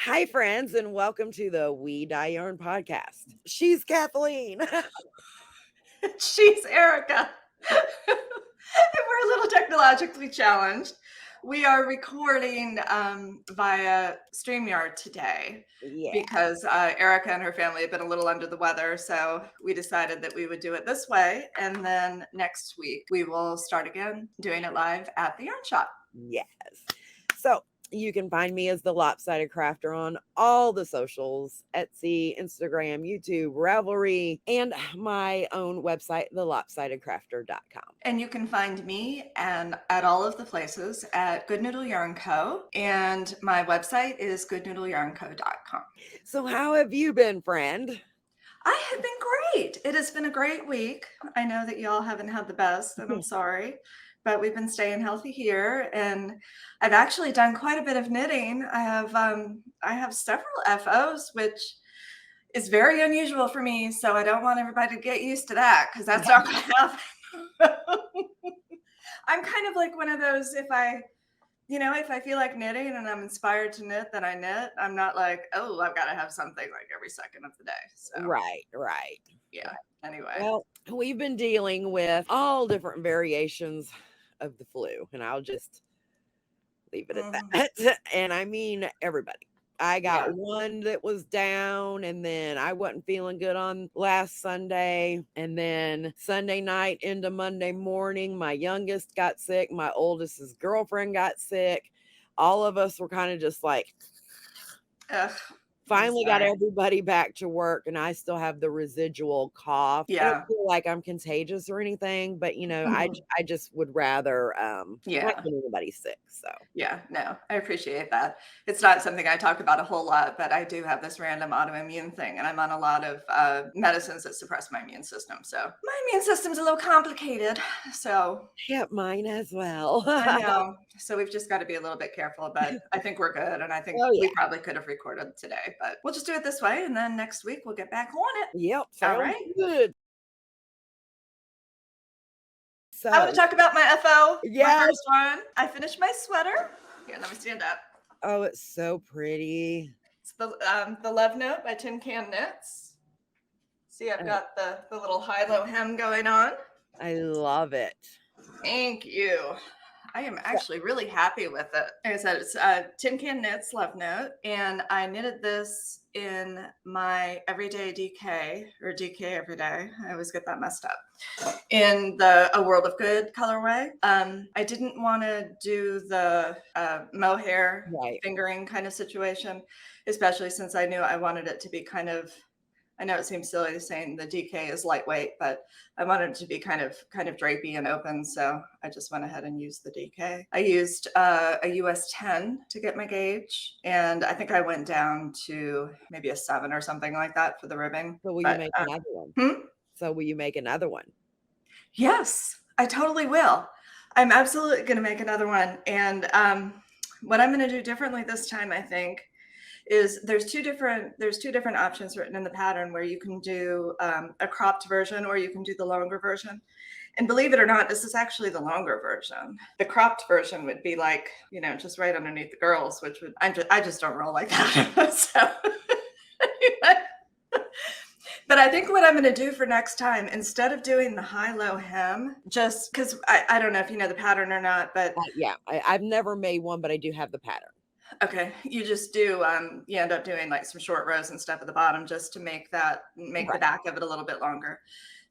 Hi, friends, and welcome to the We Dye Yarn podcast. She's Kathleen. She's Erica. And we're a little technologically challenged. We are recording via StreamYard today Yeah. because Erica and her family have been a little under the weather. So we decided that we would do it this way. And then next week, we will start again doing it live at the yarn shop. Yes. So you can find me as the Lopsided Crafter on all the socials: Etsy, Instagram, YouTube, Ravelry, and my own website, thelopsidedcrafter.com. And you can find me and at all of the places at Good Noodle Yarn Co. And my website is goodnoodleyarnco.com. So how have you been, friend? I have been great. It has been a great week. I know that y'all haven't had the best, and I'm sorry, but we've been staying healthy here. And I've actually done quite a bit of knitting. I have several FOs, which is very unusual for me. So I don't want everybody to get used to that because that's not going to happen. I'm kind of like one of those, if I feel like knitting and I'm inspired to knit, then I knit. I'm not like, oh, I've got to have something like every second of the day. So Right. yeah. Anyway. Well, we've been dealing with all different variations of the flu, and I'll just leave it at that. And I mean, everybody. I got one that was down, and then I wasn't feeling good on last Sunday. And then Sunday night into Monday morning, my youngest got sick. My oldest's girlfriend got sick. All of us were kind of just like, finally got everybody back to work, and I still have the residual cough. I don't feel like I'm contagious or anything, but I just would rather not get anybody sick. So no, I appreciate that. It's not something I talk about a whole lot, but I do have this random autoimmune thing, and I'm on a lot of medicines that suppress my immune system. So my immune system's a little complicated. So yeah, mine as well. I know. So we've just got to be a little bit careful, but I think we're good. And I think we probably could have recorded today, but we'll just do it this way. And then next week we'll get back on it. Yep. All right. Good. So I want to talk about my FO. Yeah. My first one. I finished my sweater. Here, let me stand up. Oh, it's so pretty. It's the Lovenote by Tin Can Knits. See, I've got the little high-low hem going on. I love it. Thank you. I am actually really happy with it. Like I said, it's Tin Can Knits Lovenote, and I knitted this in my Everyday DK, or DK Everyday. I always get that messed up. In the A World of Good colorway. I didn't want to do the mohair fingering kind of situation, especially since I knew I wanted it to be kind of, I know it seems silly saying the DK is lightweight, but I wanted it to be kind of drapey and open. So I just went ahead and used the DK. I used a US 10 to get my gauge. And I think I went down to maybe a 7 or something like that for the ribbing. So will you make another one? So will you make another one? Yes, I totally will. I'm absolutely going to make another one. And what I'm going to do differently this time, I think, is there's two different options written in the pattern where you can do a cropped version or you can do the longer version. And believe it or not, this is actually the longer version. The cropped version would be like, just right underneath the girls, which would, I just don't roll like that. So but I think what I'm going to do for next time, instead of doing the high-low hem, just because I don't know if you know the pattern or not, but I've never made one, but I do have the pattern. Okay, you just do you end up doing like some short rows and stuff at the bottom just to make the back of it a little bit longer.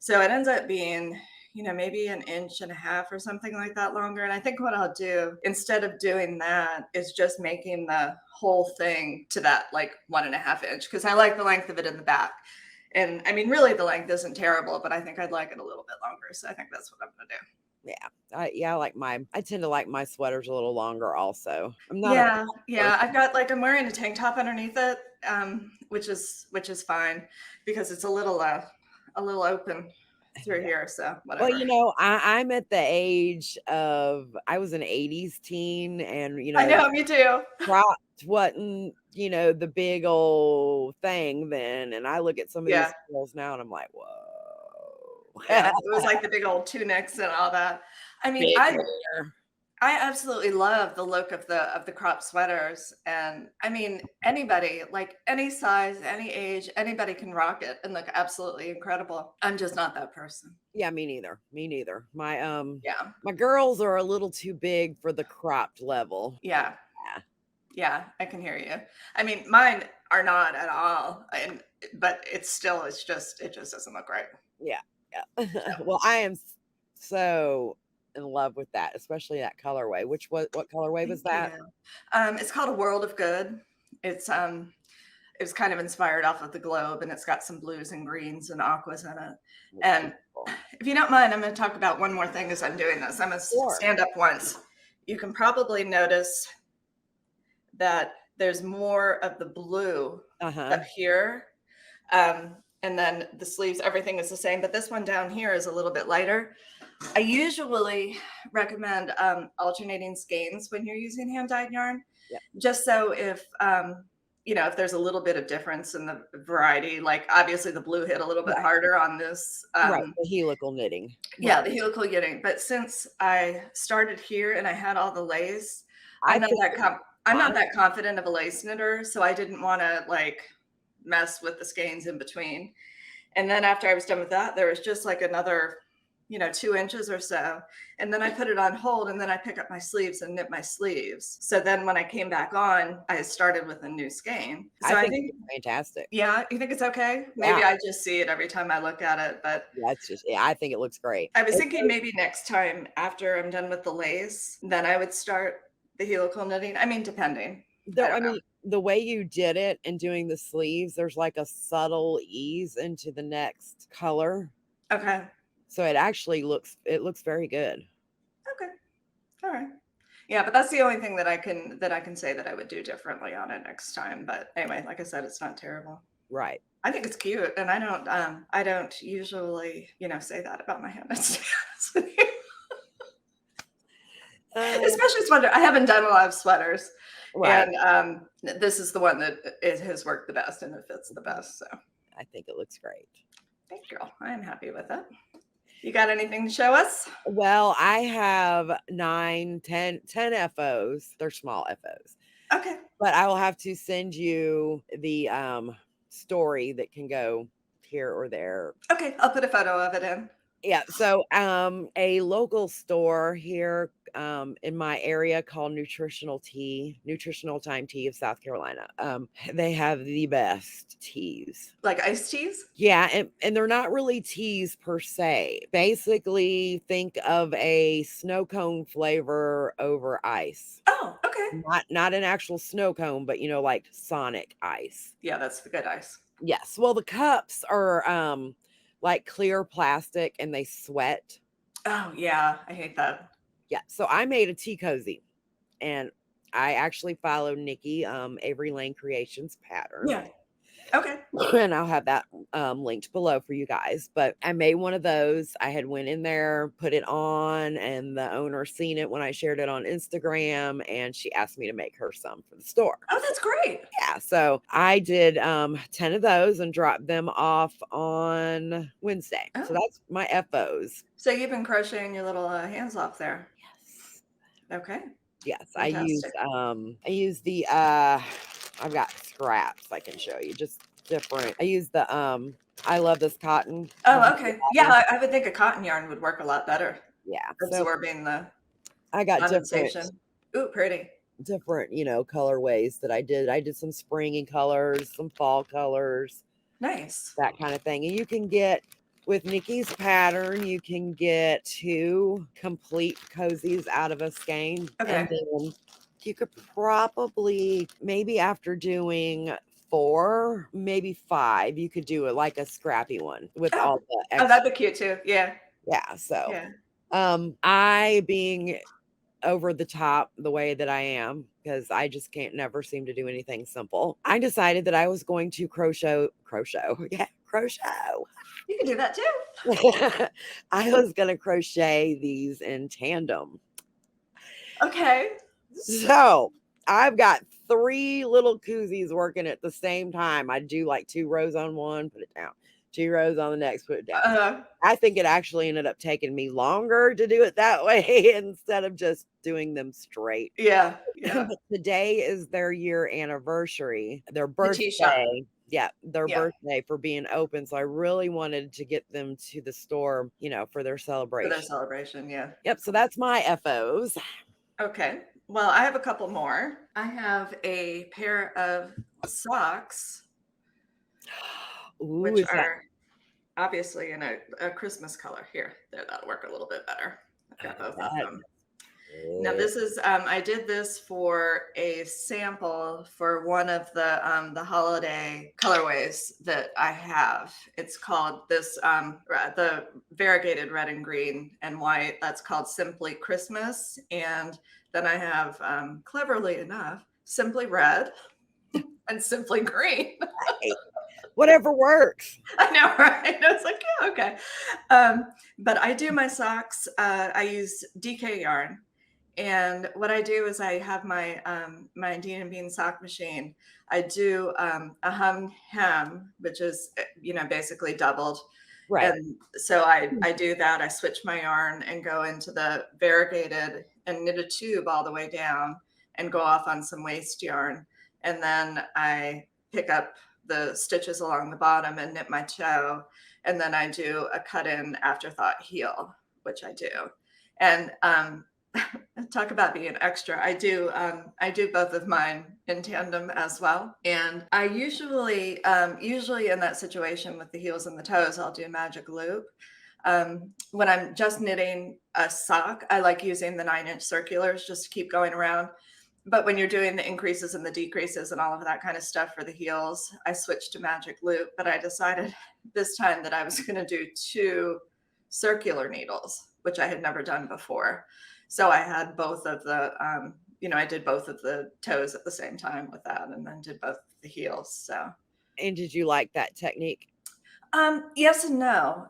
So it ends up being, maybe 1.5 inches or something like that longer. And I think what I'll do instead of doing that is just making the whole thing to that like 1.5 inch, because I like the length of it in the back. And I mean, really the length isn't terrible, but I think I'd like it a little bit longer. So I think that's what I'm going to do. Yeah, I tend to like my sweaters a little longer also. I'm not I've got I'm wearing a tank top underneath it, which is fine because it's a little open through here. So whatever. Well, I'm at the age of, I was an 80s teen, and I know, me too. Cropped wasn't, the big old thing then. And I look at some of these girls now and I'm like, whoa. Yeah, it was like the big old tunics and all that. I mean, I absolutely love the look of the crop sweaters, and I mean anybody, like any size, any age, anybody can rock it and look absolutely incredible. I'm just not that person. Yeah, me neither. Me neither. Yeah. My girls are a little too big for the cropped level. Yeah. Yeah. Yeah, I can hear you. I mean, mine are not at all, and but it just doesn't look right. Yeah. Yeah. So, Well, I am so in love with that, especially that colorway. What colorway was thank that? you. It's called A World of Good. It's it was kind of inspired off of the globe, and it's got some blues and greens and aquas in it. Looks And beautiful. if you don't mind, I'm going to talk about one more thing as I'm doing this. I'm going to Sure. stand up once. You can probably notice that there's more of the blue Uh-huh. up here. And then the sleeves, everything is the same, but this one down here is a little bit lighter. I usually recommend alternating skeins when you're using hand dyed yarn, Yep. just so if you know, if there's a little bit of difference in the variety, like obviously the blue hit a little bit Right. harder on this. Right. The helical knitting. Yeah, Right. the helical knitting. But since I started here and I had all the lace, I think it's I'm not fine. that confident of a lace knitter, so I didn't want to like mess with the skeins in between. And then after I was done with that, there was just like another, you know, 2 inches or so. And then I put it on hold and then I pick up my sleeves and knit my sleeves. So then when I came back on, I started with a new skein. I So I think think, it's fantastic. yeah, you think it's okay? Yeah. Maybe I just see it every time I look at it. But Yeah, it's just yeah, I think it looks great. I was It's thinking maybe next time after I'm done with the lace, then I would start the helical knitting. I mean, depending. I though I don't know. mean, the way you did it and doing the sleeves, there's like a subtle ease into the next color. Okay. So it looks very good. Okay. All right. Yeah, but that's the only thing that I can say that I would do differently on it next time. But anyway, like I said, it's not terrible. Right. I think it's cute, and I don't usually, you know, say that about my hand. Uh, Especially sweater. I haven't done a lot of sweaters, right. and this is the one that it has worked the best and it fits the best. So, I think it looks great. thank you, girl. I am happy with it. You got anything to show us? Well, I have 9, 10, 10 FOs. They're small FOs. Okay. But I will have to send you the story that can go here or there. Okay, I'll put a photo of it in. Yeah, so a local store here in my area called Nutritional Time Tea of South Carolina. They have the best teas. Like iced teas? Yeah, and they're not really teas per se. Basically, think of a snow cone flavor over ice. Oh, okay. Not an actual snow cone, but like Sonic ice. Yeah, that's the good ice. Yes. Well, the cups are like clear plastic and they sweat. Oh yeah, I hate that. Yeah. So I made a tea cozy and I actually followed Nikki Avery Lane Creations pattern. Yeah. Okay. And I'll have that linked below for you guys. But I made one of those. I had went in there, put it on, and the owner seen it when I shared it on Instagram, and she asked me to make her some for the store. Oh, that's great. Yeah, so I did 10 of those and dropped them off on Wednesday. So Oh, that's my FOs. so you've been crocheting your little hands off there. Yes. Okay. Yes, Fantastic. I use the I've got scraps I can show you, just different. I use the I love this cotton. Oh, okay. Yeah, I would think a cotton yarn would work a lot better, Yeah. So absorbing the I got condensation. Ooh, pretty. different, colorways that I did. I did some springy colors, some fall colors, Nice. that kind of thing. And you can get with Nikki's pattern, you can get 2 complete cozies out of a skein. Okay. And then you could probably, maybe after doing 4, maybe 5, you could do it like a scrappy one with all the Oh, extra. that'd be cute too. Yeah. Yeah. So Yeah. I being over the top the way that I am, because I just can't never seem to do anything simple. I decided that I was going to crochet. Yeah, crochet. You can do that too. I was going to crochet these in tandem. Okay. So I've got 3 little koozies working at the same time. I do like 2 rows on one, put it down, 2 rows on the next, put it down. I think it actually ended up taking me longer to do it that way instead of just doing them straight. Yeah. But today is their year anniversary, their The tea shop. birthday. Yeah, their birthday for being open. So I really wanted to get them to the store, you know, for their For celebration. their celebration, yeah. Yep. So that's my FOs. Okay. Well, I have a couple more. I have a pair of socks, Ooh, which is that are obviously in a Christmas color. Here, there, that'll work a little bit better. I've got both of them. Now this is I did this for a sample for one of the holiday colorways that I have. It's called this the variegated red and green and white. That's called Simply Christmas. And then I have cleverly enough Simply Red and Simply Green. Whatever works. I know, right? I was like, yeah, okay. But I do my socks. I use DK yarn. And what I do is I have my my Dean and Bean sock machine. I do a hung hem, which is, you know, basically doubled. Right. And so I do that. I switch my yarn and go into the variegated and knit a tube all the way down and go off on some waste yarn. And then I pick up the stitches along the bottom and knit my toe. And then I do a cut in Afterthought heel, which I do. And talk about being extra. I do both of mine in tandem as well. And I usually in that situation with the heels and the toes, I'll do magic loop. When I'm just knitting a sock, I like using the 9-inch circulars just to keep going around. But when you're doing the increases and the decreases and all of that kind of stuff for the heels, I switched to magic loop. But I decided this time that I was going to do 2 circular needles, which I had never done before. So I had both of the, you know, I did both of the toes at the same time with that, and then did both the heels. So. And did you like that technique? Yes and no.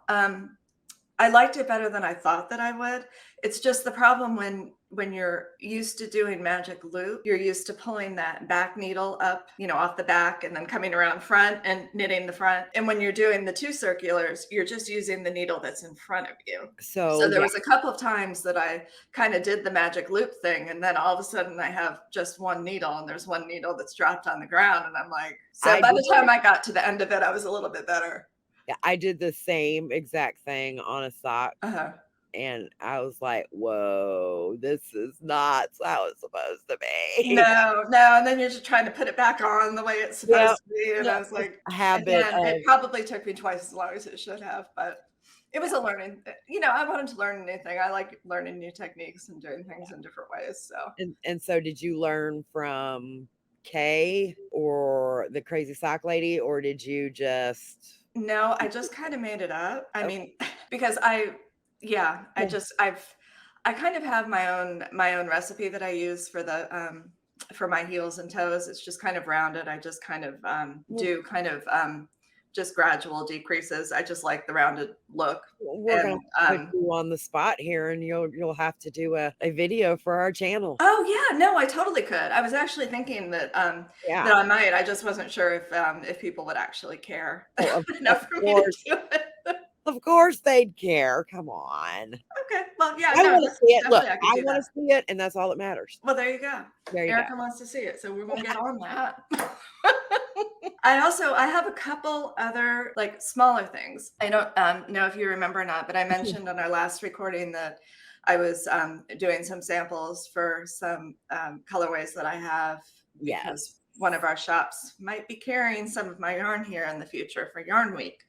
I liked it better than I thought that I would. It's just the problem when you're used to doing magic loop, you're used to pulling that back needle up, you know, off the back and then coming around front and knitting the front. And when you're doing the 2 circulars, you're just using the needle that's in front of you. So there was a couple of times that I kind of did the magic loop thing. And then all of a sudden I have just one needle and there's one needle that's dropped on the ground. And I'm like, so by the time I got to the end of it, I was a little bit better. Yeah, I did the same exact thing on a sock. And I was like, whoa, this is not how it's supposed to be. No. And then you're just trying to put it back on the way it's supposed to be. And I was like, it probably took me twice as long as it should have, but it was a learning, you know, I wanted to learn anything. I like learning new techniques and doing things in different ways. So. And so did you learn from Kay or the Crazy Sock Lady, or did you just... No, I just kind of made it up. I mean, because I kind of have my own recipe that I use for the for my heels and toes. It's just kind of rounded. I just kind of do kind of just gradual decreases. I just like the rounded look. We're going to put you on the spot here, and you'll have to do a video for our channel. Oh yeah, no, I totally could. I was actually thinking that that I might. I just wasn't sure if people would actually care enough for me to do it. Of course they'd care. Come on. Okay. Well, yeah. I want to see it. Look, I want to see it, and that's all that matters. Well, there you go. Erica wants to see it, so we're gonna get on that. I have a couple other like smaller things. I don't know if you remember or not, but I mentioned on our last recording that I was doing some samples for some colorways that I have. Because one of our shops might be carrying some of my yarn here in the future for Yarn Week.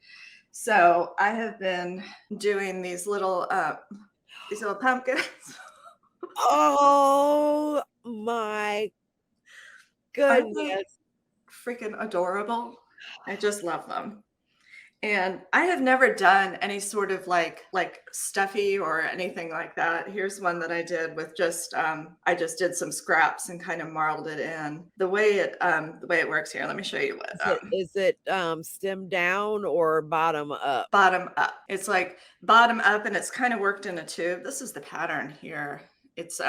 So I have been doing these little pumpkins. Oh my goodness. Freaking adorable. I just love them. And I have never done any sort of like stuffy or anything like that. Here's one that I did with just I just did some scraps and kind of marled it in. The way it works here. Let me show you what. Is it stem down or bottom up? Bottom up. It's like bottom up, and it's kind of worked in a tube. This is the pattern here. It's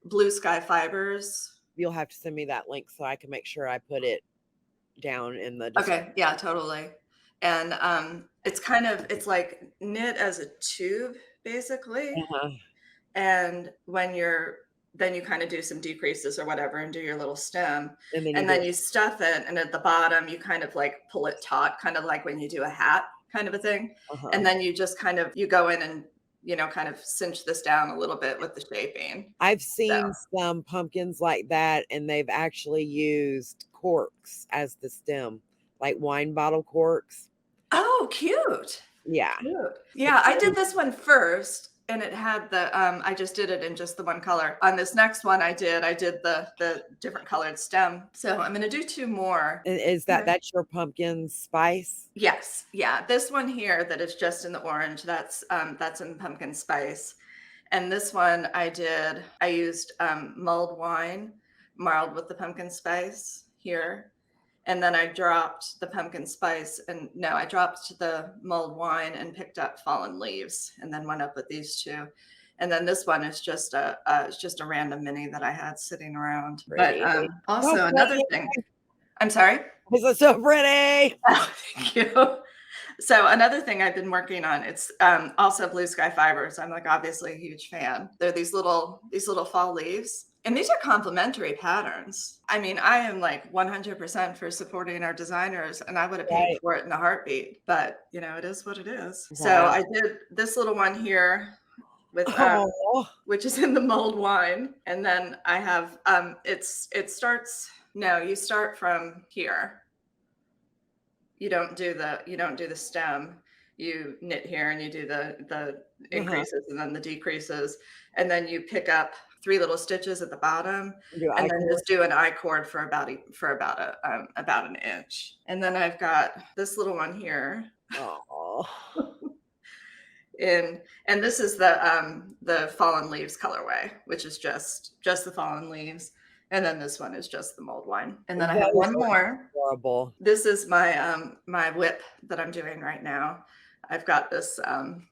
Blue Sky Fibers. You'll have to send me that link so I can make sure I put it down in the description. Okay, yeah, totally. and it's like knit as a tube basically. Uh-huh. And then you kind of do some decreases or whatever and do your little stem, And then you and do then you stuff it, and at the bottom you kind of like pull it taut, kind of like when you do a hat kind of a thing. uh-huh. And then you just kind of you go in and kind of cinch this down a little bit with the shaping. I've So, seen some pumpkins like that, and they've actually used corks as the stem, like wine bottle corks. oh, cute. Yeah. Cute. Yeah, I did this one first, and it had I just did it in just the one color. On this next one I did the different colored stem. So I'm gonna do 2 more. And is that's your pumpkin spice? Yes, yeah. This one here that is just in the orange, that's in pumpkin spice. And this one I used mulled wine marled with the pumpkin spice here. And then I dropped the pumpkin spice, and no, I dropped the mulled wine and picked up fallen leaves, and then went up with these 2. And then this one is just a random mini that I had sitting around. But Pretty. also another thing. I'm sorry. This is so pretty. Oh, thank you. So another thing I've been working on, it's also blue sky fibers. I'm like obviously a huge fan. They're these little fall leaves. And these are complementary patterns. I mean, I am like 100% for supporting our designers, and I would have paid for it in a heartbeat, but it is what it is. Wow. So I did this little one here with which is in the mulled wine. And then I have you start from here. You don't do the stem. You knit here and you do the increases and then the decreases, and then you pick up 3 little stitches at the bottom, and then just do an I-cord for about an inch. And then I've got this little one here. Oh. And this is the fallen leaves colorway, which is just the fallen leaves. And then this one is just the mulled wine. And then I have one more. Horrible. This is my my whip that I'm doing right now. I've got this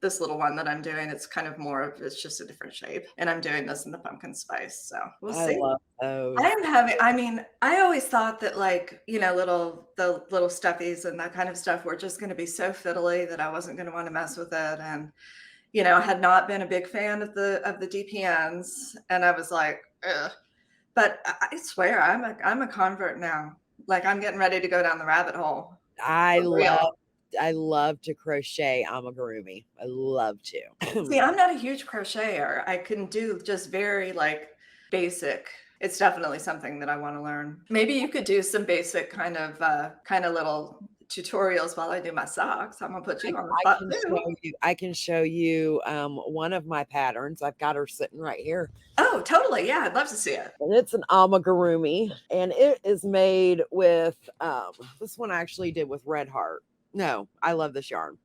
this little one that I'm doing. It's kind of it's just a different shape. And I'm doing this in the pumpkin spice. So we'll see. I love those. I always thought that like, the little stuffies and that kind of stuff were just going to be so fiddly that I wasn't going to want to mess with it. And, I had not been a big fan of the DPNs. And I was like, ugh. But I swear I'm a convert now. Like I'm getting ready to go down the rabbit hole. I love to crochet amigurumi. I love to. See, I'm not a huge crocheter. I can do just very like basic. It's definitely something that I want to learn. Maybe you could do some basic kind of little tutorials while I do my socks. I'm gonna put you on the spot too. I can show you one of my patterns. I've got her sitting right here. Oh, totally. Yeah, I'd love to see it. And it's an amigurumi, and it is made with this one I actually did with Red Heart. No, I love this yarn.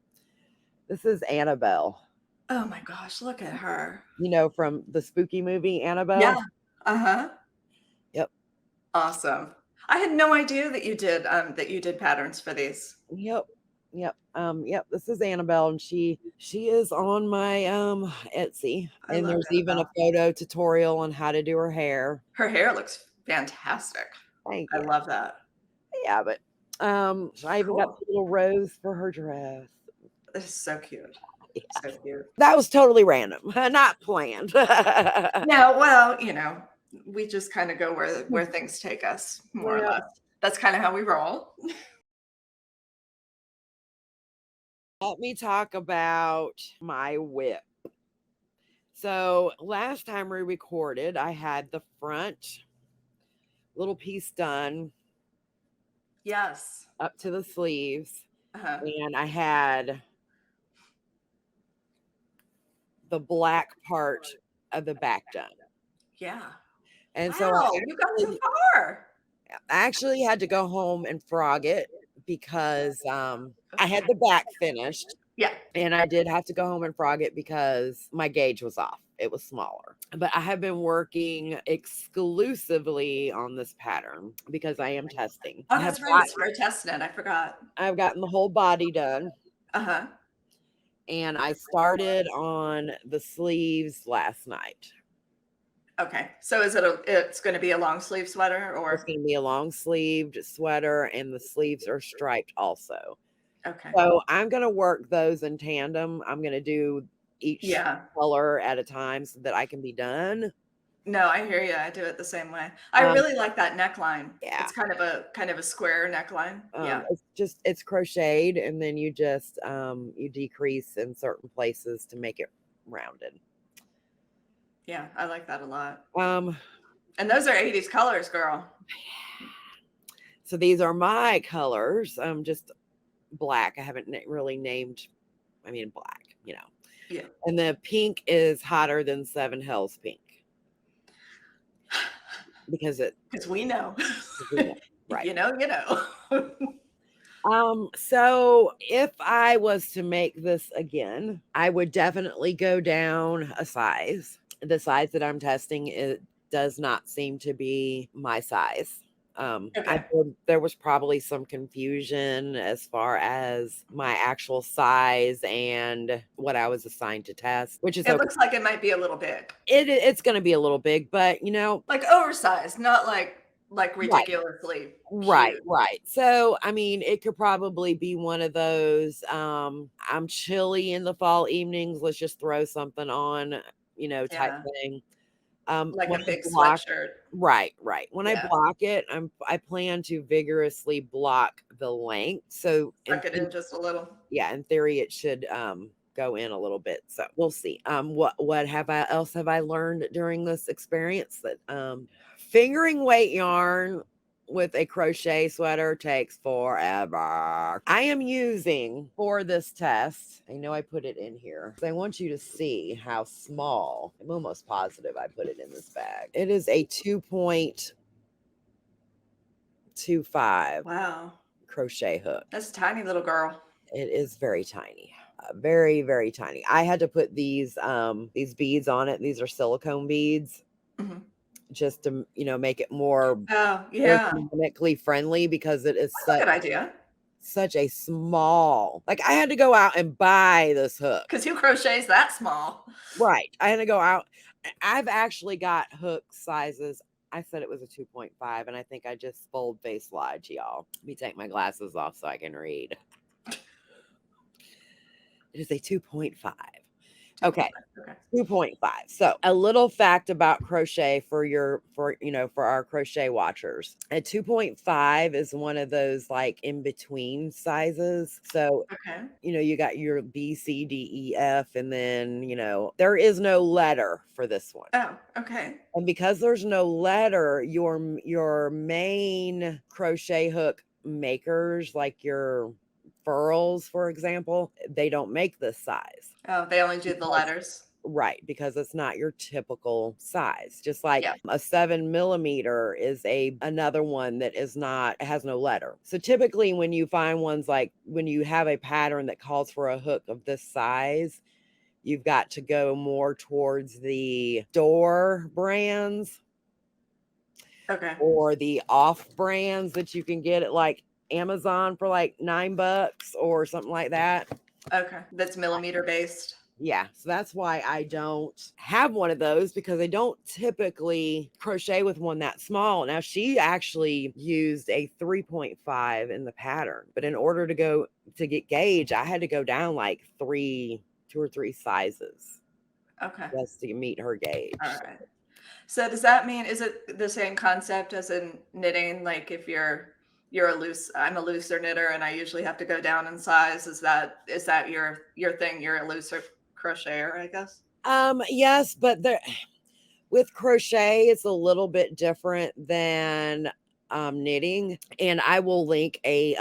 This is Annabelle. Oh my gosh, look at her. From the spooky movie Annabelle. Yeah. Uh-huh. Yep. Awesome. I had no idea that you did patterns for these. Yep. This is Annabelle, and she is on my Etsy, and there's even a photo tutorial on how to do her hair. Her hair looks fantastic. Thank you. I love that. Yeah, but I even got a little rose for her dress. This is so cute. Yeah. So cute. That was totally random, not planned. No, well, we just kind of go where things take us, more or less. That's kind of how we roll. Let me talk about my whip. So last time we recorded, I had the front little piece done. Yes. Up to the sleeves. Uh-huh. And I had the black part of the back done. Yeah. And wow, so you got too far. I actually had to go home and frog it because I had the back finished. Yeah. And I did have to go home and frog it because my gauge was off. It was smaller. But I have been working exclusively on this pattern because I am testing. Oh, that's right. We're testing it. I forgot. I've gotten the whole body done. Uh-huh. And I started on the sleeves last night. Okay. So it's going to be a long sleeve sweater, or? It's going to be a long sleeved sweater, and the sleeves are striped also. Okay. So I'm going to work those in tandem. I'm going to do each color at a time so that I can be done. No, I hear you. I do it the same way. I really like that neckline. Yeah. It's kind of a square neckline. Yeah. It's crocheted, and then you just you decrease in certain places to make it rounded. Yeah, I like that a lot. And those are 80s colors, girl. So these are my colors. Just black. I haven't really named, black, Yeah. And the pink is hotter than Seven Hells pink. Because we know. Right. You know. So if I was to make this again, I would definitely go down a size. The size that I'm testing, it does not seem to be my size. There was probably some confusion as far as my actual size and what I was assigned to test, which is it looks like it might be a little big. It's going to be a little big, but like oversized, not like ridiculously right. cute. Right. So it could probably be one of those I'm chilly in the fall evenings, let's just throw something on, type thing. Like a big sweatshirt. Right. When I block it, I plan to vigorously block the length. So suck it in just a little. Yeah, in theory it should go in a little bit. So we'll see. What else have I learned during this experience? That fingering weight yarn with a crochet sweater takes forever. I am using for this test, I know I put it in here, I want you to see how small, I'm almost positive I put it in this bag. It is a 2.25 wow crochet hook. That's a tiny little girl. It is very tiny. Very, very tiny. I had to put these beads on it. These are silicone beads. Mm-hmm. Just to make it more ergonomically friendly, because it is That's a good idea. Such a small, like I had to go out and buy this hook because who crochets that small. Right. I had to go out. I've actually got hook sizes. I said it was a 2.5, and I think I just bold face lied to y'all. Let me take my glasses off so I can read. It is a 2.5. Okay. 2.5. So a little fact about crochet for our crochet watchers. A 2.5 is one of those like in between sizes. So, you got your B, C, D, E, F, and then, there is no letter for this one. Oh, okay. And because there's no letter, your main crochet hook makers, like your furls, for example, they don't make this size. Oh, they only do the letters. Right, because it's not your typical size. Just like a 7 millimeter is another one that has no letter. So typically when you find ones, like when you have a pattern that calls for a hook of this size, you've got to go more towards the store brands. Okay. Or the off brands that you can get at like Amazon for like $9 or something like that. Okay. That's millimeter based. Yeah, so that's why I don't have one of those, because I don't typically crochet with one that small. Now, she actually used a 3.5 in the pattern, but in order to get gauge, I had to go down like 2 or 3 sizes. Okay. Just to meet her gauge. All right. So does that mean, is it the same concept as in knitting? Like if I'm a looser knitter and I usually have to go down in size. Is that your thing? You're a looser crocheter, I guess. Yes, but with crochet, it's a little bit different than knitting, and I will link a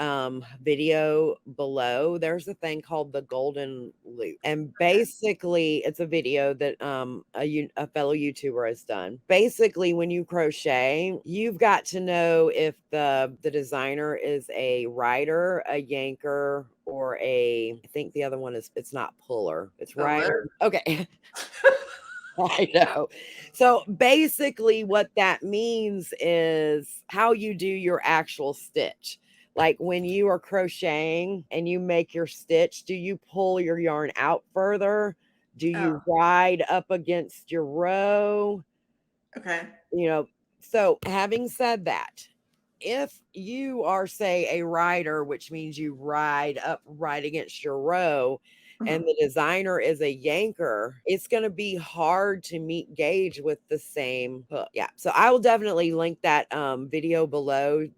video below. There's a thing called the golden loop, and basically it's a video that a fellow YouTuber has done. Basically, when you crochet, you've got to know if the designer is a rider, a yanker, or I think the other one is, it's not puller, it's rider. Okay. I know. So basically what that means is how you do your actual stitch. Like when you are crocheting and you make your stitch, do you pull your yarn out further? Do you ride up against your row? Okay. So having said that, if you are, say, a rider, which means you ride up right against your row, and Mhm. the designer is a yanker, it's going to be hard to meet gauge with the same hook. Yeah. So I will definitely link that video below.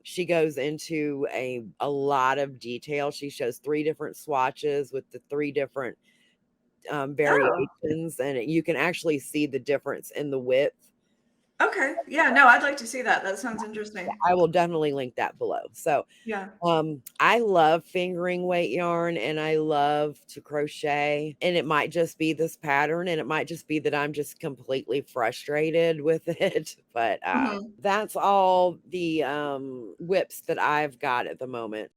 She goes into a lot of detail. She shows 3 different swatches with the 3 different Oh, variations, and you can actually see the difference in the width. okay. Yeah, no, I'd like to see that. That sounds interesting. I will definitely link that below. So Yeah. I love fingering weight yarn and I love to crochet. And it might just be this pattern, and it might just be that I'm just completely frustrated with it. But Mhm. that's all the whips that I've got at the moment.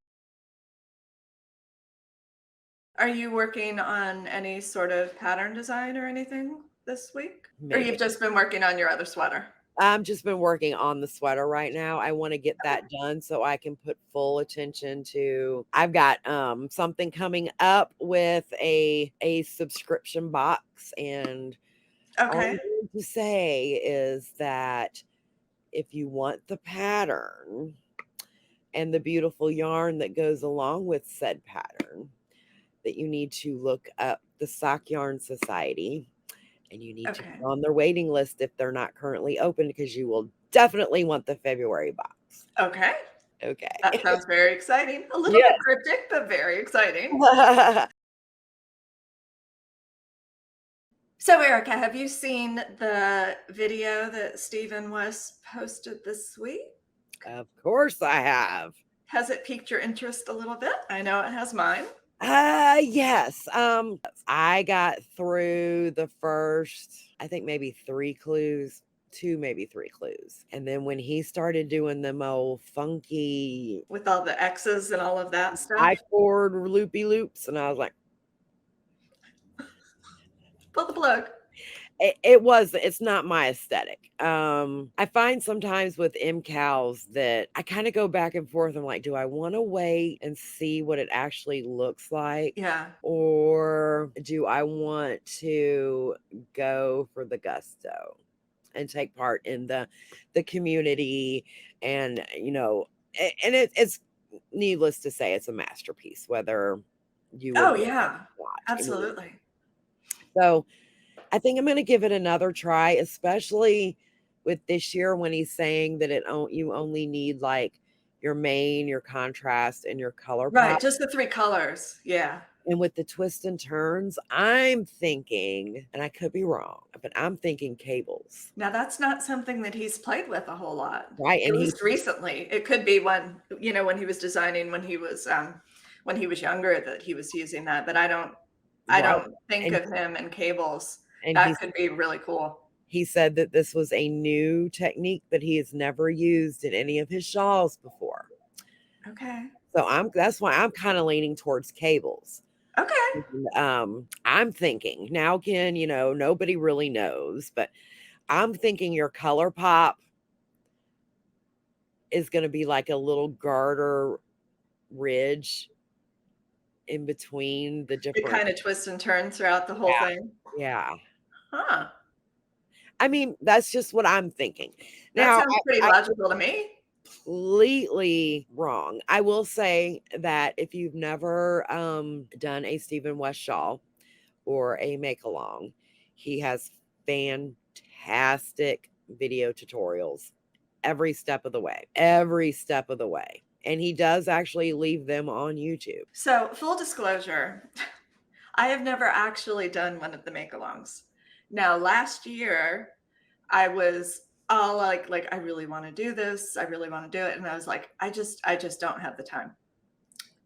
Are you working on any sort of pattern design or anything this week? Or Maybe. you've just been working on your other sweater? I've just been working on the sweater right now. I want to get that done so I can put full attention to. I've got something coming up with a subscription box, and all I'm Okay. going to say is that if you want the pattern and the beautiful yarn that goes along with said pattern, that you need to look up the Sock Yarn Society, and you need to Okay. be on their waiting list if they're not currently open, because you will definitely want the February box. Okay. That Okay. sounds very exciting. A little bit Yes. cryptic, but very exciting. So, Erica, have you seen the video that Stephen West posted this week? Of course I have. Has it piqued your interest a little bit? I know it has mine. Yes. I got through the first, I think maybe 3 clues, 2, maybe 3 clues. And then when he started doing them old funky With all the X's and all of that stuff. I cord loopy loops, and I was like, Pull the plug. it's not my aesthetic. I find sometimes with MCALs that I kind of go back and forth. I'm like, do I want to wait and see what it actually looks like? Yeah. Or do I want to go for the gusto and take part in the community? And and it's needless to say, it's a masterpiece, whether you would Oh, believe yeah. it or not. I mean, Absolutely. so I think I'm gonna give it another try, especially with this year when he's saying that you only need like your main, your contrast, and your color Right, pop. just the 3 colors. Yeah. And with the twists and turns, I'm thinking, and I could be wrong, but I'm thinking cables. Now that's not something that he's played with a whole lot, Right. at And he least recently. It could be when he was designing when he was younger that he was using that, but I right. don't think And of him in cables. and That could be really cool. he said that this was a new technique that he has never used in any of his shawls before. Okay. So that's why I'm kind of leaning towards cables. Okay. I'm thinking now, again, nobody really knows, but I'm thinking your color pop is going to be like a little garter ridge in between the It different. kinda twists and turns throughout the whole Yeah. thing. Yeah. Huh. I mean, that's just what I'm thinking. That Now, sounds pretty I logical to me. completely wrong. I will say that if you've never done a Stephen West shawl or a make along, he has fantastic video tutorials every step of the way, every step of the way. And he does actually leave them on YouTube. So, full disclosure, I have never actually done one of the make-alongs. Now, last year, I was all like, "I really wanna do this, I really wanna do it," and I was like, "I just don't have the time."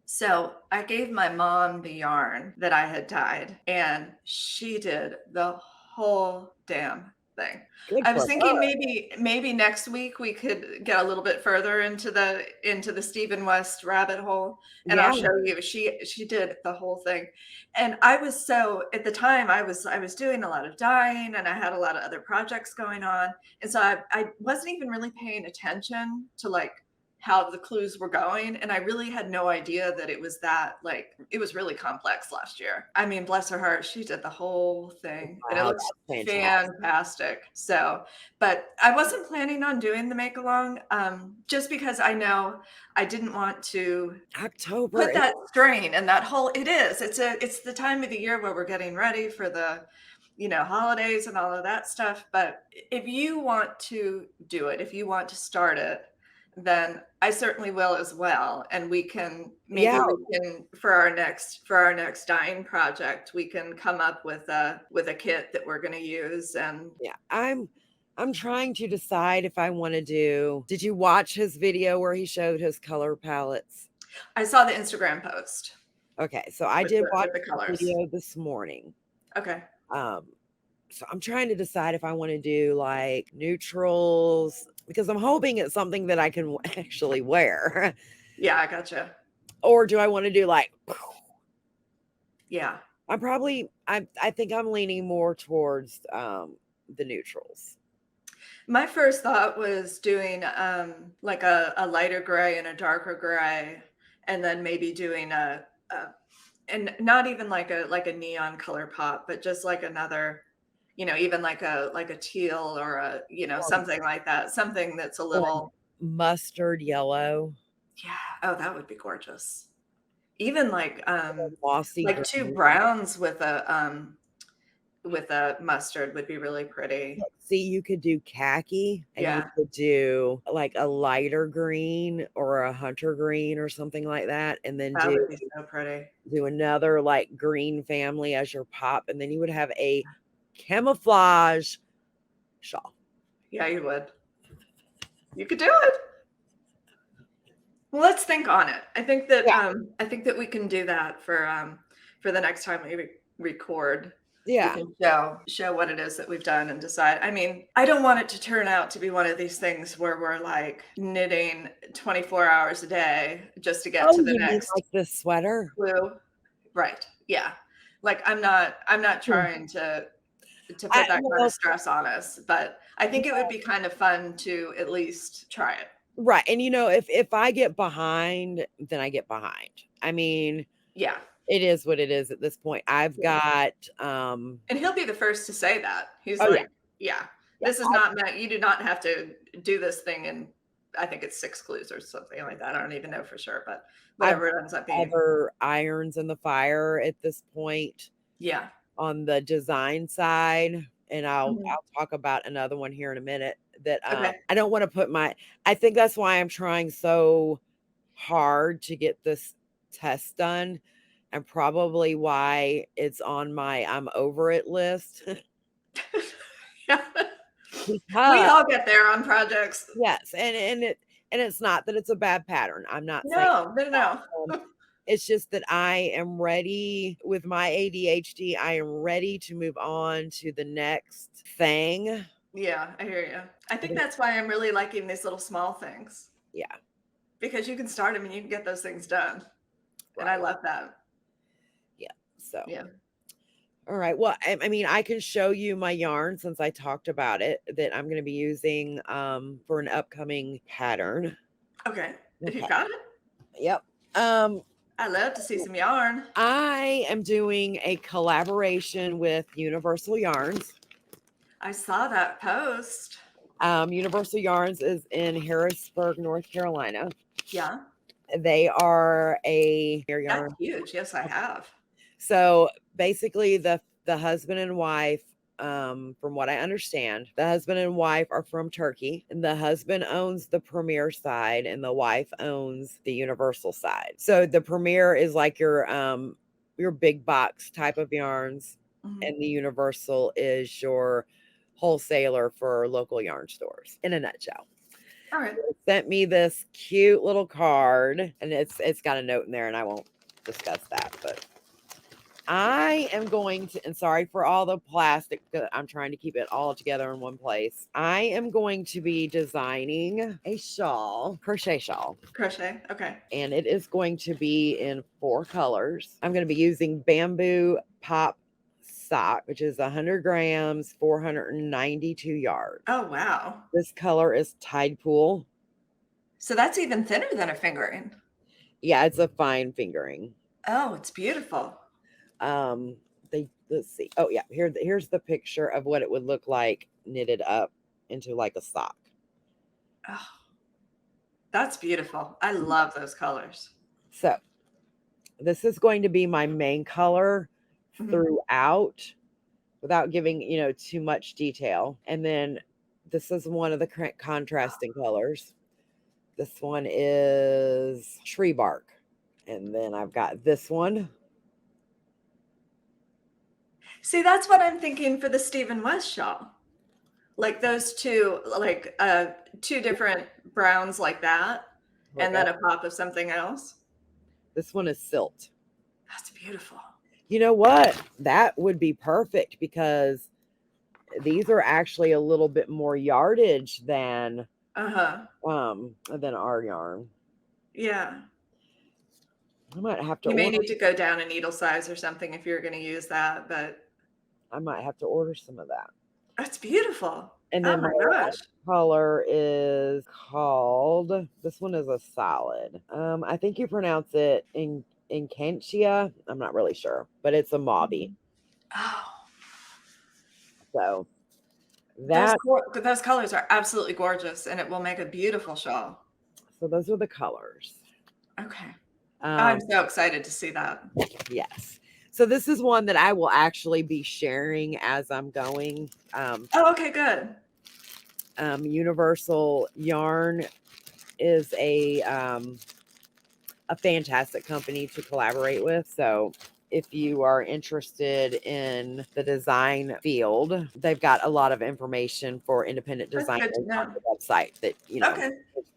So, I gave my mom the yarn that I had dyed, and she did the whole damn thing. Good I was for thinking her. maybe next week we could get a little bit further into the Stephen West rabbit hole, and Yeah. I'll show you. She did the whole thing, and I was so at the time I was doing a lot of dyeing, and I had a lot of other projects going on, and so I wasn't even really paying attention to like how the clues were going. And I really had no idea that it was that, like, it was really complex last year. I mean, bless her heart, she did the whole thing and it Wow, looks that's fantastic. fantastic. So, but I wasn't planning on doing the make along, just because I know I didn't want to October put that strain and that whole, it's the time of the year where we're getting ready for the, holidays and all of that stuff. But if you want to do it, if you want to start it, then I certainly will as well. And we can, maybe yeah, we can, for our next dyeing project, we can come up with a kit that we're going to use. And yeah. I'm trying to decide if I want to do. Did you watch his video where he showed his color palettes? I saw the Instagram post. Okay, so I did watch the the colors. video this morning. Okay. So I'm trying to decide if I want to do like neutrals, because I'm hoping it's something that I can actually wear. Yeah, I gotcha. Or do I want to do like, yeah. I think I'm leaning more towards the neutrals. My first thought was doing like a lighter gray and a darker gray, and then maybe doing and not even like a neon color pop, but just like another, even like a teal or a, something like that, something that's a little mustard yellow. Yeah. Oh, that would be gorgeous. Even like Glossy like two green. browns with a mustard would be really pretty. See, you could do khaki and you Yeah. could do like a lighter green or a hunter green or something like that. And then That would be so pretty. do another like green family as your pop. And then you would have a camouflage shawl. Yeah, you would. You could do it. Well, let's think on it. I think that we can do that for the next time we record. Yeah. We can show what it is that we've done and decide. I mean, I don't want it to turn out to be one of these things where we're like knitting 24 hours a day just to get to the next like this sweater. clue. Right. Yeah. Like I'm not trying to put that kind of stress on us, but I think it would be kind of fun to at least try it. Right. And if I get behind, then I get behind. I mean, yeah. It is what it is at this point. I've got and he'll be the first to say that. He's yeah, this is not meant, you do not have to do this thing in, I think it's 6 clues or something like that. I don't even know for sure, but whatever it ends up being. Other irons in the fire at this point. Yeah. On the design side. And I'll talk about another one here in a minute that I don't want to put I think that's why I'm trying so hard to get this test done, and probably why it's on my I'm over it list. Yeah. We all get there on projects. Yes. And it's not that it's a bad pattern. I'm not saying no. It's just that I am ready with my ADHD. I am ready to move on to the next thing. Yeah, I hear you. I think that's why I'm really liking these little small things. Yeah. Because you can start them and you can get those things done. Right. And I love that. Yeah. So. Yeah. All right. Well, I mean, I can show you my yarn since I talked about it that I'm going to be using for an upcoming pattern. Okay. If you've got it. Yep. I love to see some yarn. I am doing a collaboration with Universal Yarns. I saw that post. Universal Yarns is in Harrisburg, North Carolina. Yeah. They are a yarn. That's huge. Yes, I have. So basically the husband and wife, from what I understand, the husband and wife are from Turkey, and the husband owns the Premier side and the wife owns the Universal side. So the Premier is like your big box type of yarns, and the Universal is your wholesaler for local yarn stores, in a nutshell. All right. They sent me this cute little card, and it's got a note in there, and I won't discuss that, but I am going to, and sorry for all the plastic, I'm trying to keep it all together in one place. I am going to be designing a shawl, crochet shawl. Crochet, okay. And it is going to be in 4 colors. I'm going to be using bamboo pop sock, which is 100 grams, 492 yards. Oh, wow. This color is Tide Pool. So that's even thinner than a fingering. Yeah, it's a fine fingering. Oh, it's beautiful. Let's see. Oh yeah, here's the picture of what it would look like knitted up into like a sock. Oh, that's beautiful. I love those colors. So this is going to be my main color throughout, without giving too much detail. And then this is one of the contrasting colors. This one is tree bark. And then I've got this one. See, that's what I'm thinking for the Stephen West shawl. Like those two, like two different browns like that, and then a pop of something else. This one is silt. That's beautiful. You know what? That would be perfect because these are actually a little bit more yardage than our yarn. Yeah. I might have to You may need to go down a needle size or something if you're going to use that, but I might have to order some of that. That's beautiful. And then oh my gosh. Color is called, this one is a solid. I think you pronounce it in Kentia. I'm not really sure, but it's a mauvey. Oh. So those colors are absolutely gorgeous, and it will make a beautiful shawl. So those are the colors. Okay. I'm so excited to see that. Yes. So this is one that I will actually be sharing as I'm going. Oh, okay, good. Universal Yarn is a fantastic company to collaborate with. So if you are interested in the design field, they've got a lot of information for independent designers on the website that,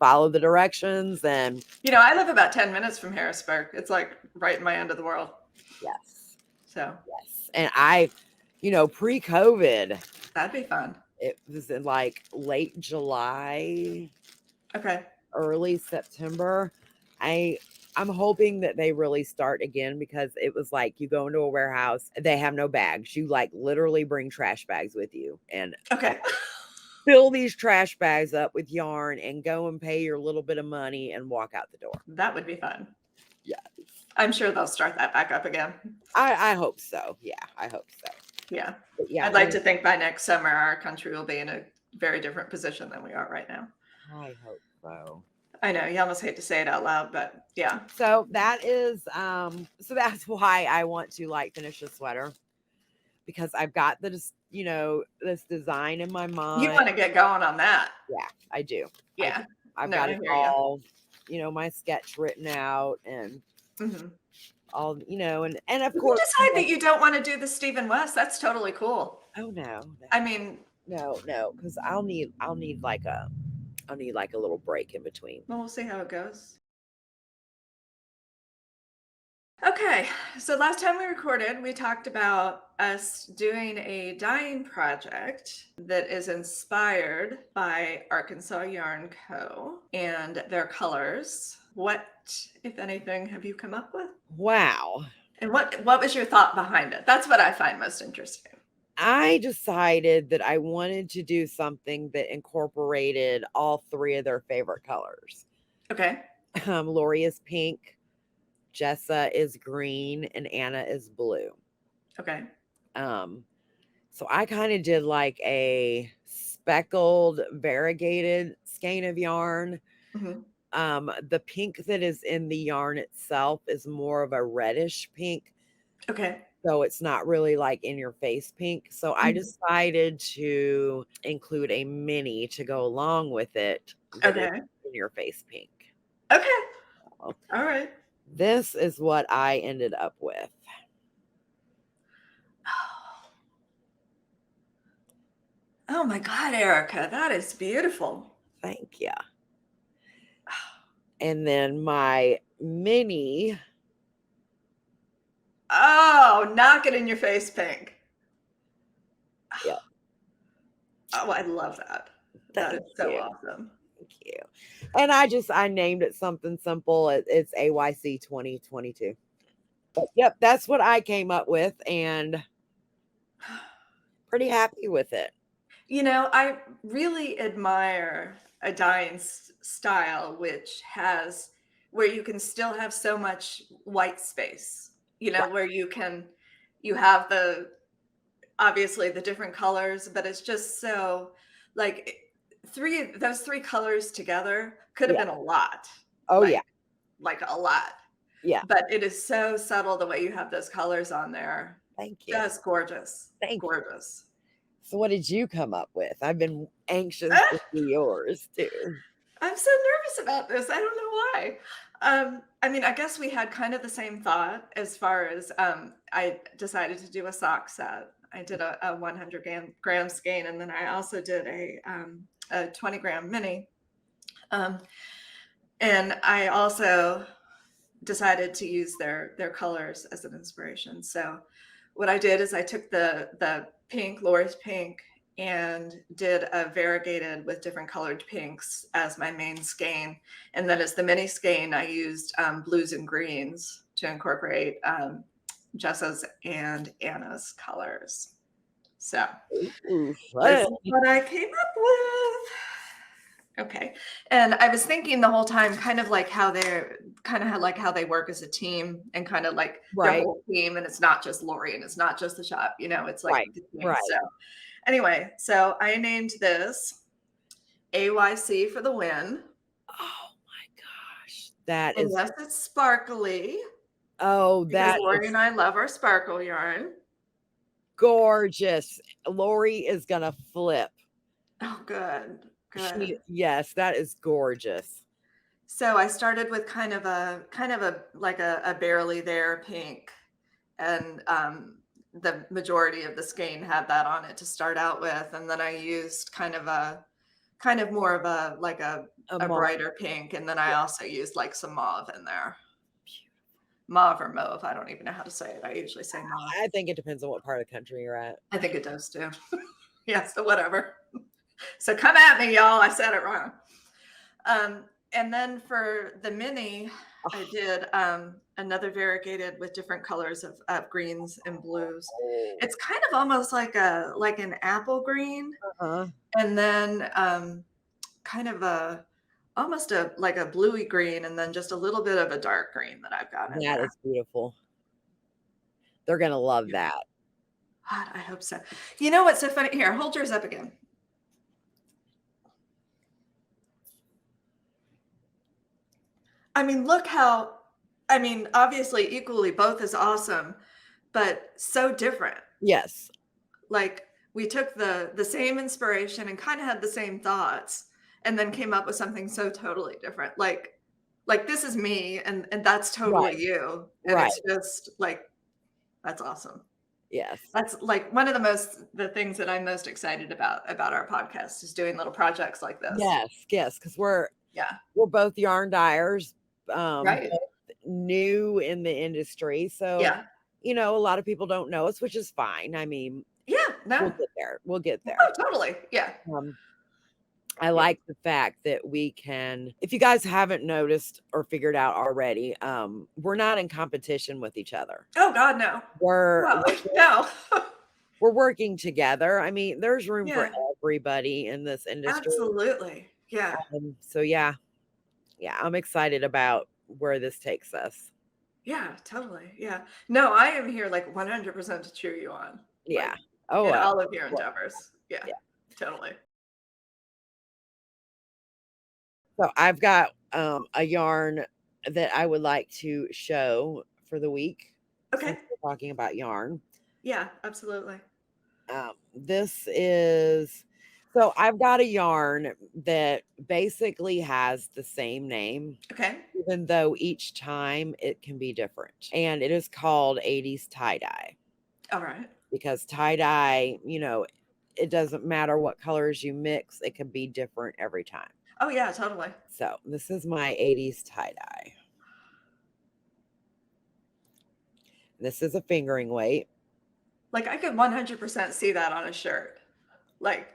follow the directions. And, I live about 10 minutes from Harrisburg. It's like right in my end of the world. Yes. So, yes. And I, pre-COVID. That'd be fun. It was in like late July. Okay. Early September. I'm hoping that they really start again, because it was like you go into a warehouse, they have no bags. You like literally bring trash bags with you and fill these trash bags up with yarn and go and pay your little bit of money and walk out the door. That would be fun. Yeah. I'm sure they'll start that back up again. I hope so. Yeah, I hope so. Yeah. I'd like to think by next summer our country will be in a very different position than we are right now. I hope so. I know you almost hate to say it out loud, but yeah. So that is so that's why I want to finish the sweater, because I've got this design in my mind. You want to get going on that. Yeah, I do. Yeah. I've got it all, my sketch written out and all, and of course. You decide that you don't want to do the Stephen West. That's totally cool. Oh no. I mean, no, because I'll need like a little break in between. Well, we'll see how it goes. Okay, so last time we recorded, we talked about us doing a dyeing project that is inspired by Arkansas Yarn Co. and their colors. What, if anything, have you come up with? Wow. And what was your thought behind it? That's what I find most interesting. I decided that I wanted to do something that incorporated all three of their favorite colors. Okay. Lori is pink, Jessa is green, and Anna is blue. Okay. So I kind of did like a speckled variegated skein of yarn. The pink that is in the yarn itself is more of a reddish pink. Okay. So it's not really like in your face pink. So I decided to include a mini to go along with it. Okay. In your face pink. Okay. All right. This is what I ended up with. Oh my God, Erica, that is beautiful. Thank you. And then my mini. Oh, knock it in your face pink. Yeah. Oh, I love that. That is so awesome. Thank you. And I named it something simple. It's AYC 2022. But yep, that's what I came up with, and pretty happy with it. I really admire a dyeing style where you can still have so much white space, Right. where you have obviously the different colors, but it's just so like those three colors together could have Yeah. been a lot, Oh, yeah. like a lot. Yeah. But it is so subtle the way you have those colors on there. Thank you. Just gorgeous. Thank you. Gorgeous. So what did you come up with? I've been anxious to see yours too. I'm so nervous about this. I don't know why. I mean, I guess we had kind of the same thought as far as I decided to do a sock set. I did a 100 gram skein, and then I also did a 20 gram mini. And I also decided to use their colors as an inspiration. So what I did is I took the pink, Lori's pink, and did a variegated with different colored pinks as my main skein. And then as the mini skein, I used blues and greens to incorporate Jessa's and Anna's colors. So Ooh, this is what I came up with. Okay. And I was thinking the whole time kind of like how they work as a team, and kind of like their right. whole team, and it's not just Lori and it's not just the shop, it's like Right. the team. Right. So anyway, so I named this AYC for the win. Oh my gosh. That And is yes, it's sparkly. oh, Because that Lori is and I love our sparkle yarn. gorgeous. Lori is gonna flip. Oh, good. Good. Yes, that is gorgeous. So I started with kind of a like a barely there pink, and the majority of the skein had that on it to start out with, and then I used kind of more of a like a Mauve. brighter pink, and then I also used like some mauve in there. Mauve or mauve, I don't even know how to say it. I usually say mauve. I think it depends on what part of the country you're at. I think it does too. Yeah, so whatever. So come at me, y'all. I said it wrong. And then for the mini, I did another variegated with different colors of greens and blues. It's kind of almost like an apple green, Uh-huh. and then kind of almost like a bluey green, and then just a little bit of a dark green that I've got in That there. is beautiful. They're gonna love that. God, I hope so. You know what's so funny? Here, hold yours up again. I mean, obviously equally both is awesome, but so different. Yes. Like we took the same inspiration and kind of had the same thoughts, and then came up with something so totally different. Like this is me, and that's totally Right. you. And Right. it's just like, that's awesome. Yes. That's like one of the things that I'm most excited about our podcast, is doing little projects like this. Yes, because we're Yeah. both yarn dyers, Right. both new in the industry. So, Yeah. a lot of people don't know us, which is fine. I mean, Yeah. we'll No. get there. We'll get there. Oh, totally. Yeah. I like the fact that we can, if you guys haven't noticed or figured out already, we're not in competition with each other. Oh God, no. No. We're working together. I mean, there's room for Yeah. everybody in this industry. Absolutely. Yeah. So yeah, I'm excited about where this takes us. Yeah, totally. Yeah. No, I am here like 100% to cheer you on. Yeah. Like, Oh, in all of your endeavors. Yeah. Yeah. Totally. So I've got a yarn that I would like to show for the week. Okay. Since we're talking about yarn. Yeah, absolutely. This is, so I've got a yarn that basically has the same name. Okay. Even though each time it can be different. And it is called 80s tie-dye. All right. Because tie-dye, it doesn't matter what colors you mix, it can be different every time. Oh yeah, totally. So this is my 80s tie-dye. This is a fingering weight. Like I could 100% see that on a shirt. Like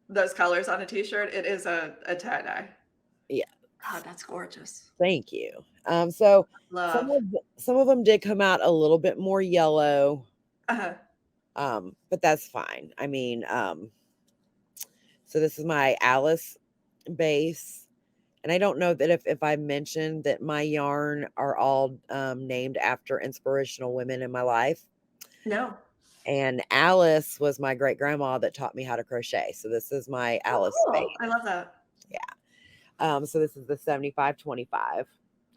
those colors on a t-shirt, it is a tie-dye. Yeah. God, that's gorgeous. Thank you. So Love. some of them did come out a little bit more yellow. Uh-huh. But that's fine. I mean, so this is my Alice base. And I don't know that if I mentioned that my yarn are all named after inspirational women in my life. No. And Alice was my great grandma that taught me how to crochet. So this is my Oh, Alice base. cool. I love that. Yeah. So this is the 7525.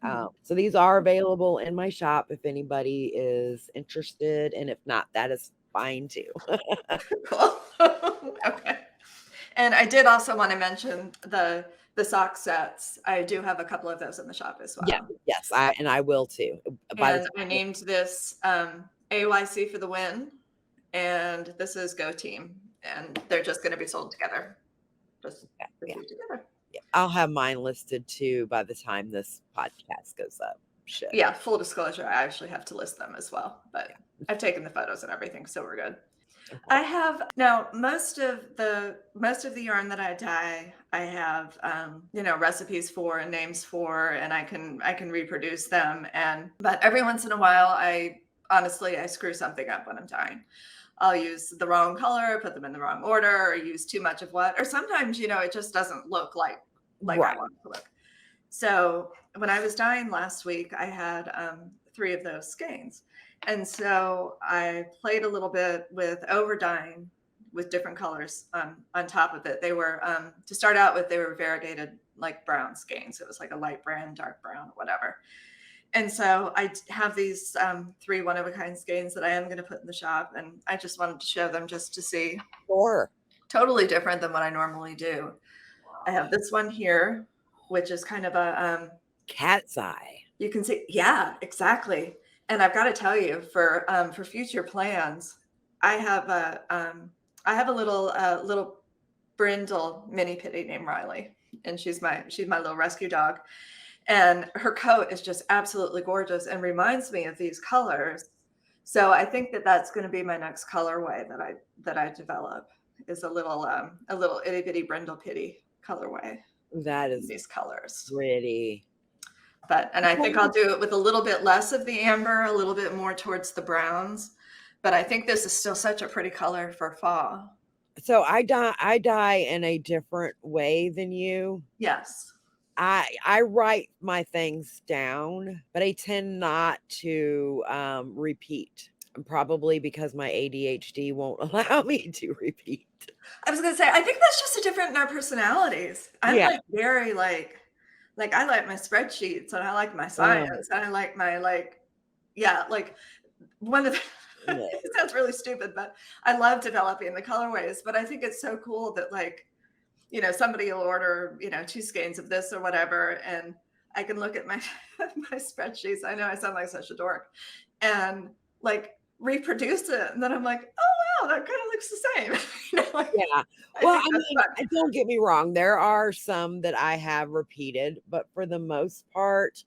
Mhm. So these are available in my shop if anybody is interested. And if not, that is fine too. Cool. Okay. And I did also want to mention the sock sets. I do have a couple of those in the shop as Yeah. well. Yes. I will too. By the And I time named this AYC for the win, and this is Go Team, and they're just going to be sold together. Just the two together. yeah, I'll have mine listed too by the time this podcast goes up. Should. Yeah, full disclosure, I actually have to list them as well, but I've taken the photos and everything, so we're good. Okay. I have now most of the yarn that I dye, I have recipes for and names for, and I can reproduce them. But every once in a while, I screw something up when I'm dyeing. I'll use the wrong color, put them in the wrong order, or use too much of what, or sometimes it just doesn't look like Right. I want it to look. So when I was dyeing last week, I had 3 of those skeins. And so I played a little bit with over dyeing with different colors on top of it. They were, to start out with, they were variegated like brown skeins. It was like a light brown, dark brown, whatever. And so I have these 3 one-of-a-kind skeins that I am going to put in the shop. And I just wanted to show them just to see. Sure. Totally different than what I normally do. I have this one here, which is kind of a cat's eye. You can see, yeah, exactly. And I've got to tell you, for future plans, I have a little brindle mini pitty named Riley, and she's my little rescue dog, and her coat is just absolutely gorgeous and reminds me of these colors. So I think that that's going to be my next colorway that I develop, is a little itty bitty brindle pitty colorway. That is these colors. Pretty. And I think I'll do it with a little bit less of the amber, a little bit more towards the browns. But I think this is still such a pretty color for fall. So I dye in a different way than you. Yes. I write my things down, but I tend not to repeat. Probably because my ADHD won't allow me to repeat. I was gonna say, I think that's just a different in our personalities. I'm like very like I like my spreadsheets, and I like my science, and I like my one of the it sounds really stupid, but I love developing the colorways. But I think it's so cool that somebody will order 2 skeins of this or whatever, and I can look at my my spreadsheets. I know I sound like such a dork, and reproduce it, and then I'm like, oh wow, that kind of looks the same. Yeah. Well, I mean, don't get me wrong, there are some that I have repeated, but for the most part,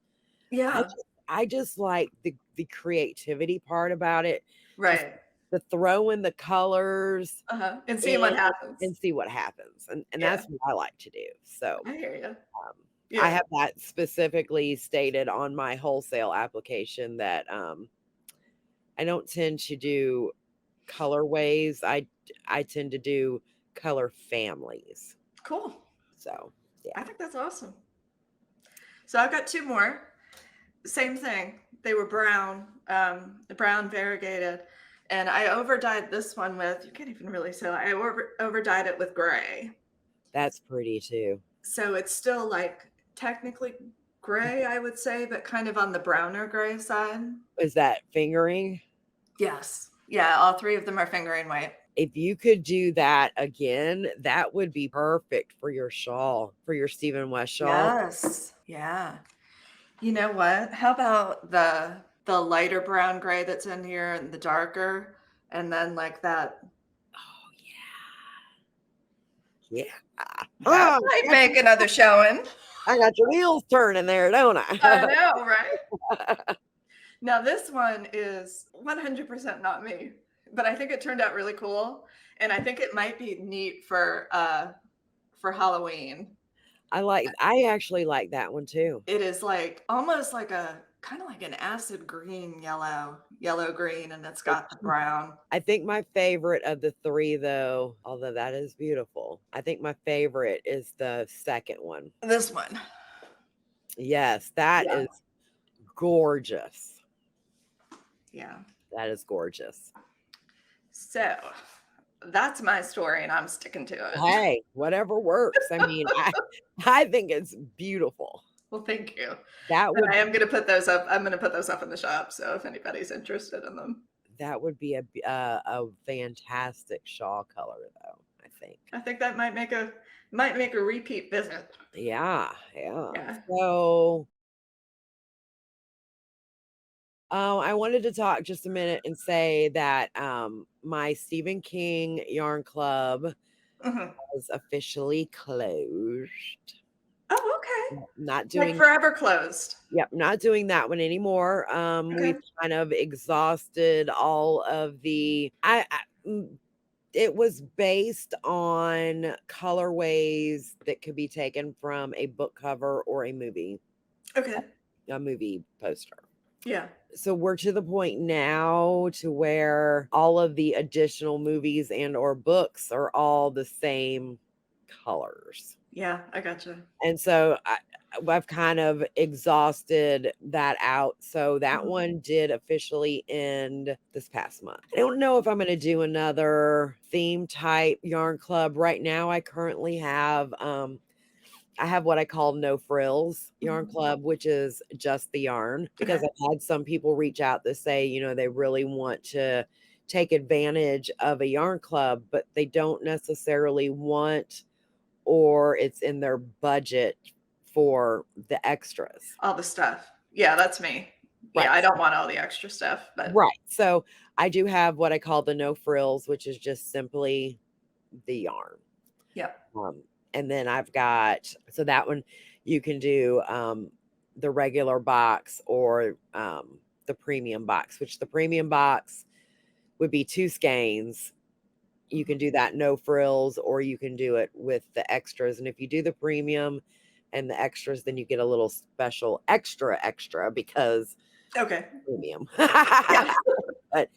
yeah, I just like the creativity part about it, right? The throw in the colors, and see what happens, and that's what I like to do. So I hear you. I have that specifically stated on my wholesale application that I don't tend to do colorways. I tend to do color families. Cool. So yeah, I think that's awesome. So I've got 2 more. Same thing. They were brown, brown variegated, and I over dyed this one with, you can't even really say, I over dyed it with gray. That's pretty too. So it's still technically gray, I would say, but kind of on the browner gray side. Is that fingering? Yes. Yeah, all 3 of them are fingering white. If you could do that again, that would be perfect for your shawl, for your Stephen West shawl. Yes. Yeah. You know what? How about the lighter brown gray that's in here and the darker, and then that. Oh yeah. Yeah. That might make another showing. I got your wheels turning there, don't I? I know, right? Now this one is 100% not me, but I think it turned out really cool, and I think it might be neat for Halloween. I actually like that one too. It is almost like a kind of like an acid green, yellow green, and it's got the brown. I think my favorite of the three, though, although that is beautiful, I think my favorite is the second one. This one. Yes, that Yeah. is gorgeous. Yeah. That is gorgeous. So that's my story, and I'm sticking to it. Hey, whatever works. I mean, I think it's beautiful. Well, thank you. That And would I am going to put those up. I'm going to put those up in the shop. So if anybody's interested in them, that would be a fantastic shawl color, though. I think that might make a repeat visit. Yeah. Yeah. So, I wanted to talk just a minute and say that my Stephen King yarn club Mhm. is officially closed. Oh, okay. Not Like doing forever closed. Yep, not doing that one anymore. Okay. We've kind of exhausted all of the it was based on colorways that could be taken from a book cover or a movie Okay. poster. Yeah. So we're to the point now to where all of the additional movies and or books are all the same colors. Yeah, I gotcha. And so I've kind of exhausted that out. So that Mhm. one did officially end this past month. I don't know if I'm going to do another theme type yarn club. Right now, I currently have I have what I call no frills yarn Mhm. club, which is just the yarn, because Okay. I've had some people reach out that say, they really want to take advantage of a yarn club, but they don't necessarily want, or it's in their budget for the extras. All the stuff. Yeah, that's me. Right. Yeah, I don't want all the extra stuff, but Right. So I do have what I call the no frills, which is just simply the yarn. yeah. And then I've got, so that one you can do the regular box or the premium box, which the premium box would be 2 skeins. You can do that no frills, or you can do it with the extras. And if you do the premium and the extras, then you get a little special extra because Okay. premium. Yeah. But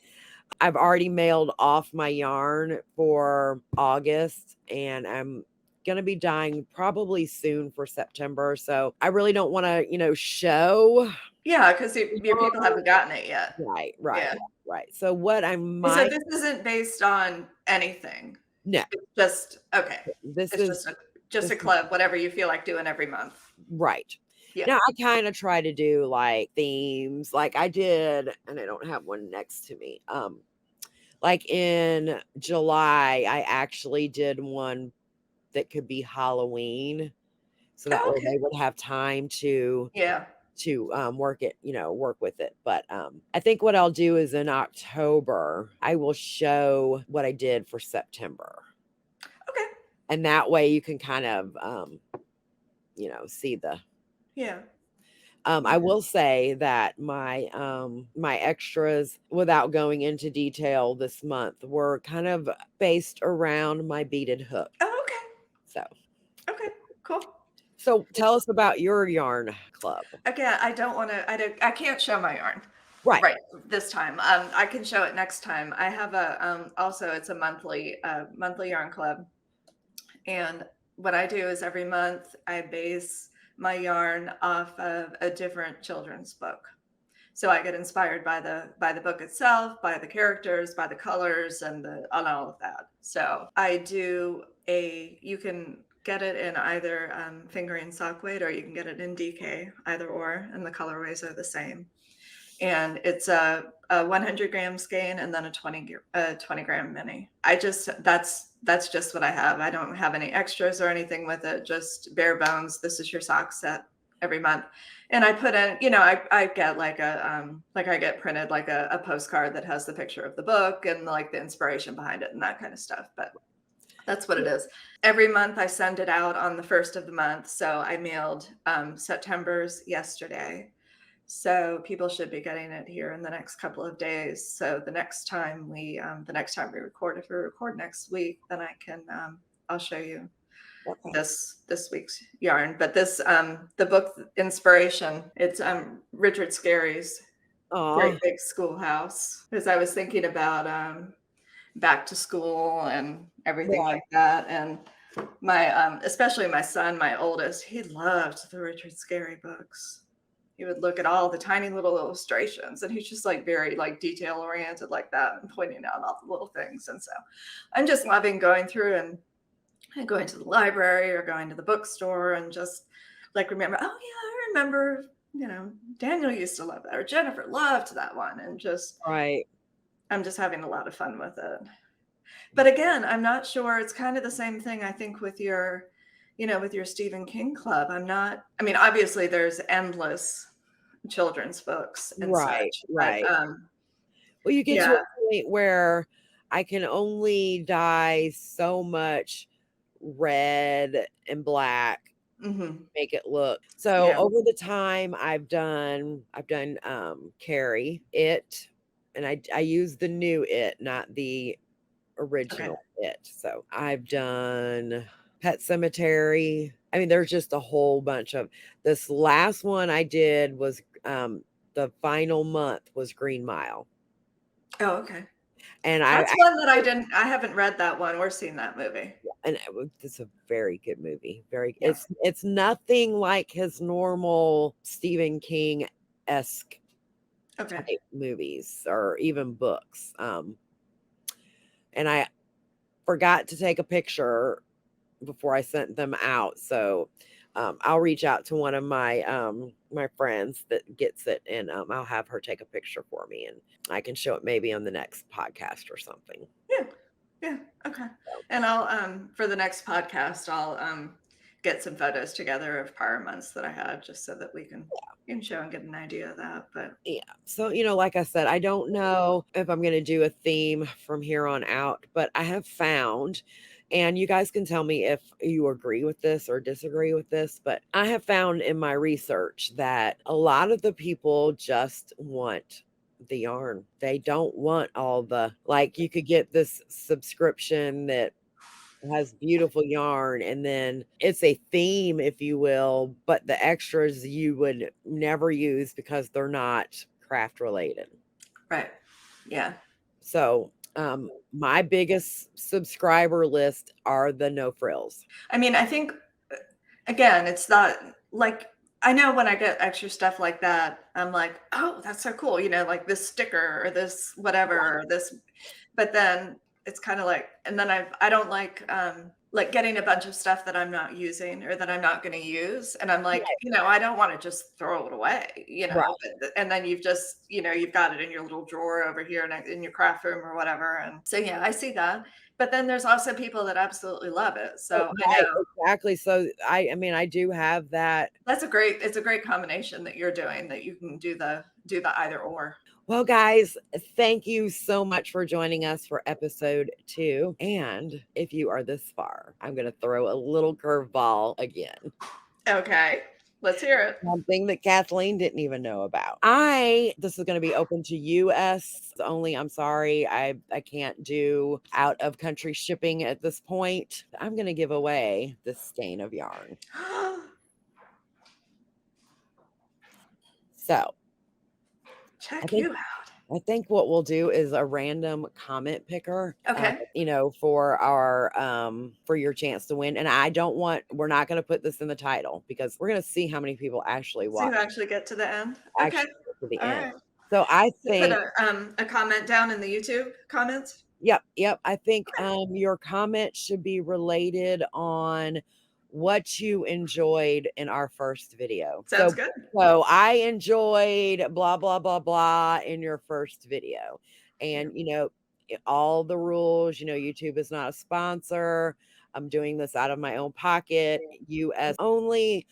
I've already mailed off my yarn for August, and I'm going to be dying probably soon for September. So I really don't want to, show. Yeah, because your people haven't gotten it yet. Right. Yeah. Right. So what I And so might, this isn't based on anything. no, It's just okay. this It's is, just this a club, whatever you feel like doing every month. right. Yeah. Now I kind of try to do like themes, like I did, and I don't have one next to me. Like in July, I actually did one that could be Halloween, so that Oh, way okay. they would have time to Yeah. work with it. But I think what I'll do is in October, I will show what I did for September. Okay. And that way you can kind of see the Yeah. I will say that my extras, without going into detail this month, were kind of based around my beaded hook. Oh, okay. So Okay. Cool. So tell us about your yarn club. Again, I don't want to. I can't show my yarn Right. this time. I can show it next time. I have a also it's a monthly yarn club, and what I do is every month I base my yarn off of a different children's book. So I get inspired by the book itself, by the characters, by the colors, and all of that. So I do you can get it in either fingering sock weight, or you can get it in DK, either or, and the colorways are the same. And it's a 100-gram skein and then a 20-gram mini. That's just what I have. I don't have any extras or anything with it, just bare bones. This is your sock set every month. And I put in, I get like I get printed like a postcard that has the picture of the book and like the inspiration behind it and that kind of stuff. But that's what it is. Every month I send it out on the first of the month. So I mailed September's yesterday. So people should be getting it here in the next couple of days. So the next time we record, if we record next week, then I'll show you Okay. this week's yarn. But this the book inspiration, it's Richard Scarry's Oh, Great Big Schoolhouse, because I was thinking about back to school and everything right. like that. And my especially my son, my oldest, he loved the Richard Scarry books. He would look at all the tiny little illustrations, and he's just like very like detail oriented like that, and pointing out all the little things. And so I'm just loving going through and going to the library or going to the bookstore and just like remember, oh yeah, I remember, Daniel used to love that, or Jennifer loved that one. And just Right. I'm just having a lot of fun with it. But again, I'm not sure. It's kind of the same thing, I think, with your, with your Stephen King club. I mean, obviously there's endless children's books and Right. such, but Right. Well, you get to yeah. a point where I can only dye so much red and black, Hmm. make it look. So Yeah. over the time I've done Carrie, It, and I use the new It, not the Okay. original It. So I've done Pet Cemetery. I mean, there's just a whole bunch of this last one I did was the final month was Green Mile. Oh, okay. And That's one that I haven't read that one or seen that movie. it's a very good movie. Very, Yeah. it's nothing like his normal Stephen King esque Okay. type movies or even books. And I forgot to take a picture before I sent them out. So I'll reach out to one of my friends that gets it, and I'll have her take a picture for me, and I can show it maybe on the next podcast or something. Yeah. Yeah. Okay. And I'll for the next podcast, I'll get some photos together of prior months that I had, just so that we can show and get an idea of that. But Yeah. So, like I said, I don't know if I'm going to do a theme from here on out, but I have found, and you guys can tell me if you agree with this or disagree with this, but I have found in my research that a lot of the people just want the yarn. They don't want all the, like, you could get this subscription that has beautiful yarn, and then it's a theme, if you will, but the extras you would never use because they're not craft related. right. Yeah. So my biggest subscriber list are the no frills. I mean, I think again, it's not like, I know when I get extra stuff like that, I'm like, oh, that's so cool, like this sticker or this whatever or this. But then it's kind of like, and then I don't like getting a bunch of stuff that I'm not using or that I'm not going to use, and I'm like, I don't want to just throw it away, Right. and then you've just, you've got it in your little drawer over here in your craft room or whatever. And so yeah, I see that. But then there's also people that absolutely love it. So I Right, know exactly. So I mean, I do have that. it's a great combination that you're doing, that you can do the either or. Well, guys, thank you so much for joining us for episode 2. And if you are this far, I'm going to throw a little curveball again. Okay, let's hear it. Something that Kathleen didn't even know about. This is going to be open to US only. I'm sorry. I can't do out of country shipping at this point. I'm going to give away this skein of yarn. So Check you out. I think what we'll do is a random comment picker, Okay. for our for your chance to win. And we're not going to put this in the title because we're going to see how many people actually So you watch. actually get to the end. Okay. Actually get to the All end. right. So I Put think a comment down in the YouTube comments. Yep. I think your comment should be related on what you enjoyed in our first video. Sounds good. So I enjoyed blah blah blah blah in your first video. And all the rules, YouTube is not a sponsor. I'm doing this out of my own pocket, US only.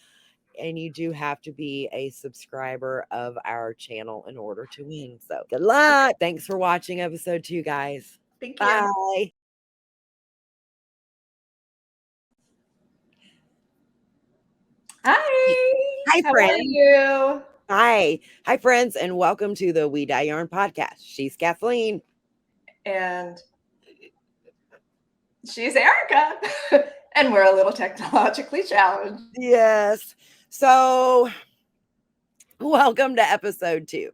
And you do have to be a subscriber of our channel in order to win. So good luck. Thanks for watching episode 2, guys. Thank you. Bye. Hi. How friends. are you? Hi, friends, and welcome to the We Dye Yarn podcast. She's Kathleen. And she's Erica. And we're a little technologically challenged. Yes. So, welcome to episode 2.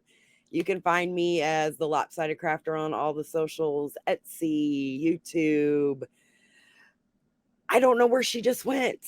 You can find me as the Lopsided Crafter on all the socials, Etsy, YouTube. I don't know where she just went.